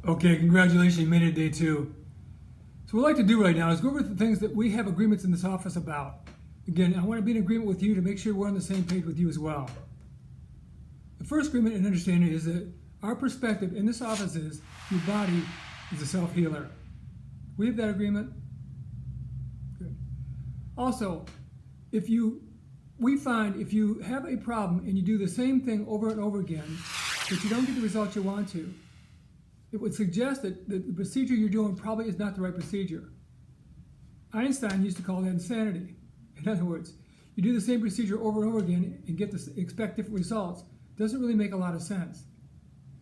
Okay, congratulations, you made it day 2. So what I'd like to do right now is go over the things that we have agreements in this office about. Again, I want to be in agreement with you to make sure we're on the same page with you as well. The first agreement and understanding is that our perspective in this office is your body is a self-healer. We have that agreement? Good. Also, we find if you have a problem and you do the same thing over and over again, but you don't get the results you want to, it would suggest that the procedure you're doing probably is not the right procedure. Einstein used to call that insanity. In other words, you do the same procedure over and over again and expect different results. Doesn't really make a lot of sense.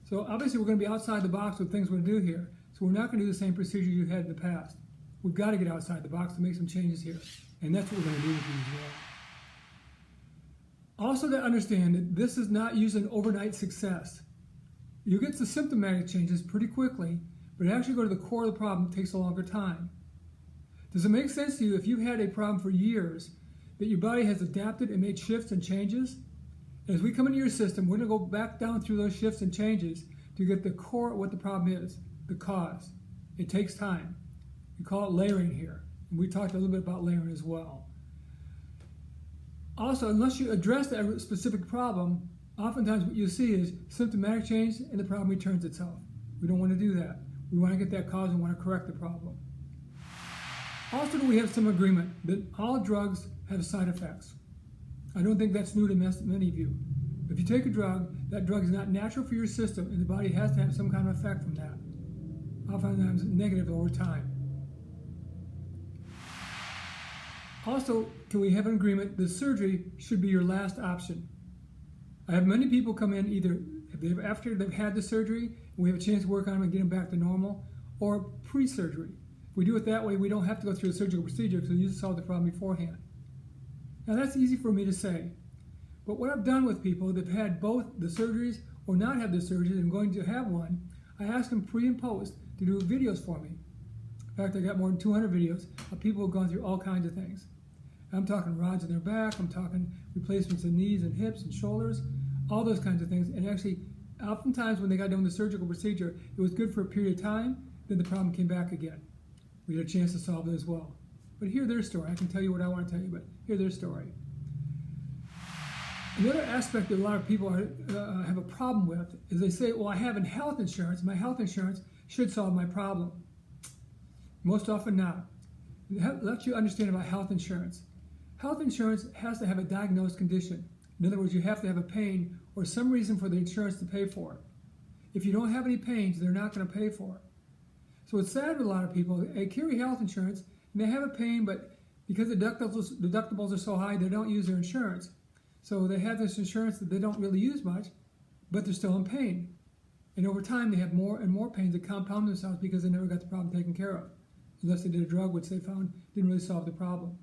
So obviously we're going to be outside the box with things we're going to do here. So we're not going to do the same procedure you had in the past. We've got to get outside the box to make some changes here. And that's what we're going to do with you as well. Also to understand that this is not using an overnight success. You get the symptomatic changes pretty quickly, but actually go to the core of the problem takes a longer time. Does it make sense to you if you've had a problem for years that your body has adapted and made shifts and changes? As we come into your system, we're going to go back down through those shifts and changes to get the core of what the problem is, the cause. It takes time. We call it layering here. And we talked a little bit about layering as well. Also, unless you address that specific problem, oftentimes what you'll see is symptomatic change and the problem returns itself. We don't want to do that. We want to get that cause and want to correct the problem. Also, we have some agreement that all drugs have side effects. I don't think that's new to many of you. If you take a drug, that drug is not natural for your system and the body has to have some kind of effect from that. Oftentimes negative over time. Also, can we have an agreement that surgery should be your last option? I have many people come in either after they've had the surgery, and we have a chance to work on them and get them back to normal, or pre-surgery. If we do it that way, we don't have to go through a surgical procedure because we usually solve the problem beforehand. Now that's easy for me to say, but what I've done with people that have had both the surgeries or not had the surgeries and going to have one, I ask them pre and post to do videos for me. In fact, I got more than 200 videos of people who have gone through all kinds of things. I'm talking rods in their back, I'm talking replacements of knees and hips and shoulders, all those kinds of things. And actually, oftentimes when they got done with the surgical procedure, it was good for a period of time, then the problem came back again. We had a chance to solve it as well. But hear their story. I can tell you what I want to tell you, but hear their story. Another aspect that a lot of people have a problem with is they say, well, I have health insurance. My health insurance should solve my problem. Most often not. Let you understand about health insurance. Health insurance has to have a diagnosed condition. In other words, you have to have a pain or some reason for the insurance to pay for it. If you don't have any pains, they're not going to pay for it. So it's sad with a lot of people. They carry health insurance and they have a pain, but because the deductibles are so high, they don't use their insurance. So they have this insurance that they don't really use much, but they're still in pain. And over time, they have more and more pains that compound themselves because they never got the problem taken care of, unless they did a drug which they found didn't really solve the problem.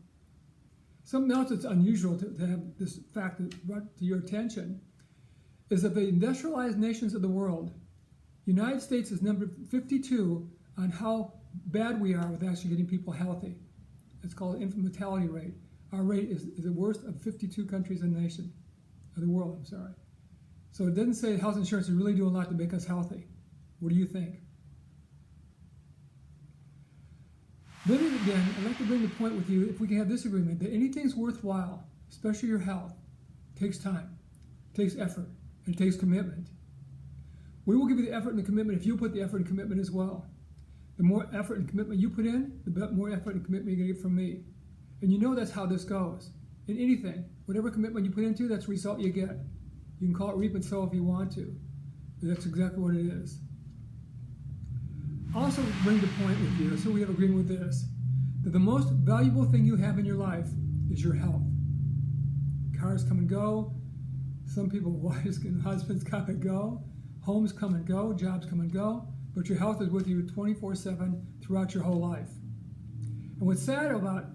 Something else that's unusual to have this fact brought to your attention is that the industrialized nations of the world, the United States is number 52 on how bad we are with actually getting people healthy. It's called infant mortality rate. Our rate is the worst of 52 countries in the nation, of the world, I'm sorry. So it doesn't say health insurance is really doing a lot to make us healthy. What do you think? Then again, I'd like to bring the point with you, if we can have this agreement, that anything's worthwhile, especially your health, takes time, takes effort, and it takes commitment. We will give you the effort and the commitment if you put the effort and commitment as well. The more effort and commitment you put in, the more effort and commitment you're going to get from me. And you know that's how this goes. In anything, whatever commitment you put into, that's the result you get. You can call it reap and sow if you want to, but that's exactly what it is. Also bring the point with you, so we have agreement with this, that the most valuable thing you have in your life is your health. Cars come and go. Some people, wives and husbands come and go. Homes come and go. Jobs come and go. But your health is with you 24/7 throughout your whole life. And what's sad about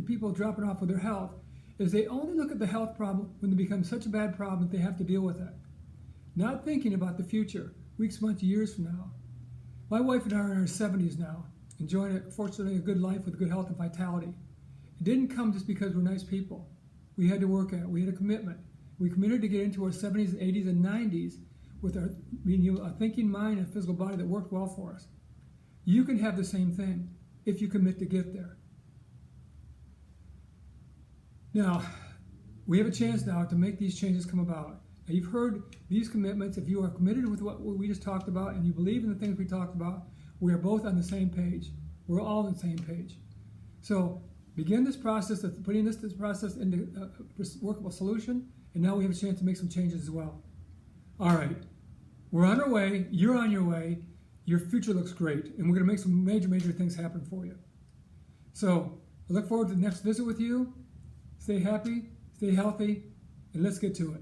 people dropping off with their health is they only look at the health problem when it becomes such a bad problem that they have to deal with it. Not thinking about the future, weeks, months, years from now. My wife and I are in our 70s now, enjoying, fortunately, a good life with good health and vitality. It didn't come just because we're nice people. We had to work at it. We had a commitment. We committed to get into our 70s, 80s, and 90s with our being a thinking mind and a physical body that worked well for us. You can have the same thing if you commit to get there. Now, we have a chance now to make these changes come about. Now, you've heard these commitments. If you are committed with what we just talked about and you believe in the things we talked about, we are both on the same page. We're all on the same page. So begin this process of putting this process into a workable solution, and now we have a chance to make some changes as well. All right, we're on our way. You're on your way. Your future looks great, and we're going to make some major, major things happen for you. So I look forward to the next visit with you. Stay happy, stay healthy, and let's get to it.